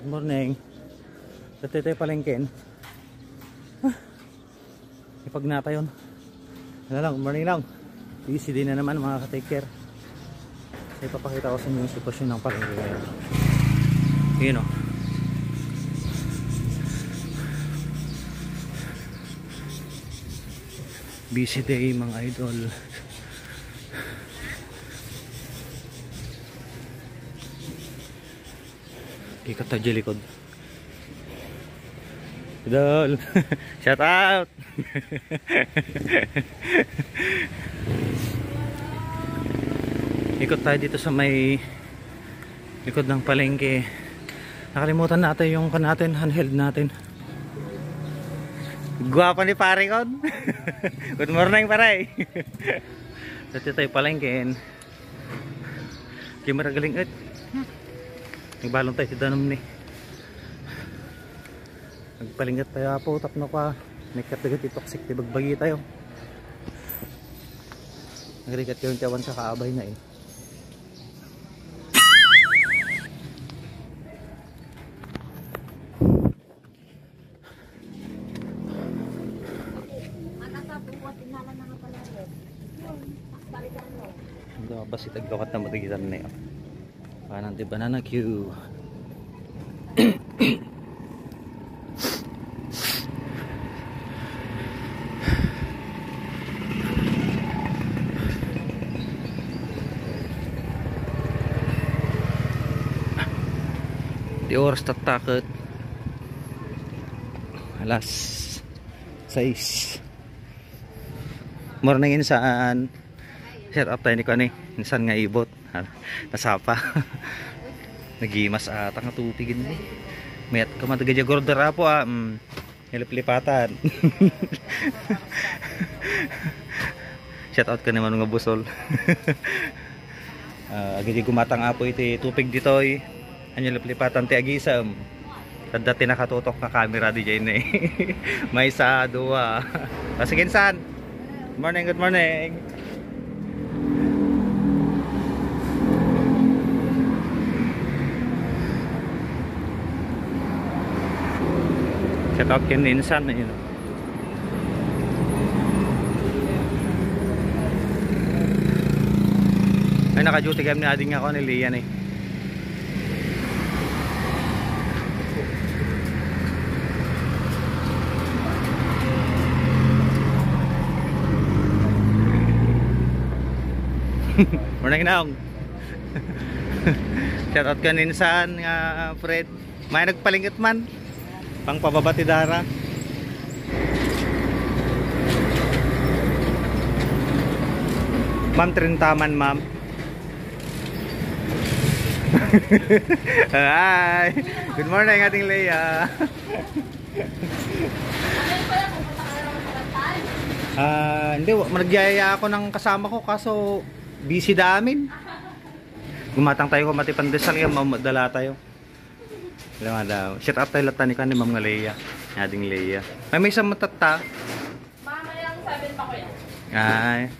morning. Dati tayo palengken. Ipag nata yun. Wala lang, morning lang. Busy din na naman mga ka-take care. So ipapakita ko sa inyo yung sitwasyon ng palengke ngayon. Yun o. Busy day mga idol. Ikat tayo dyan likod. Idol! Shout out! Ikot tayo dito sa may likod ng palengke. Nakalimutan natin yung natin, handheld natin. Guwapa ni pare kon. Good morning pare. Dito tayo palengke. Kimara galing at nagbalong tayo si Danom ni. Nagpalingat tayo po, tap na pa. May katagat itoksik, tibagbagi tayo. Nagrigat yung tiyawan sa kaabay na eh. Basi taglokat na matigitan na yun. Parang di banana queue. Di oras tatakot. Alas 6. Morning insaan. Set up tayo ni ko ni. Insan nga ibot. Nasapa. Nagimas ata nga tutigin ni. Mayat ka matagay gordera po ah. Nilip-lipatan. Shout out ka naman mga busol. Agad gumatang apo iti tupig ditoy. Anyo lip-lipatan ti agisam. Tanda tinakatutok na camera di dyan eh. May isa, dua. Sige insan. Good morning, good morning. Shout out kin insan na yun. Ay naka-duty game ni ading ako ni Lian eh. Morning naong. Shout out kin insan nga Fred. May nagpalingit man. Pang pababati dara. Ma'am Trintaman ma'am. Hi. Good morning ating Leia. Hindi, nagyaya ako ng kasama ko kaso busy damin. Gumatang tayo kumati pandesal yan, mamadala tayo. Alam daw. Shout out tayo latan ni Ma'am Leia. Ading Leia. May isang matata. Mama yung 7 pa ko yan. Ay.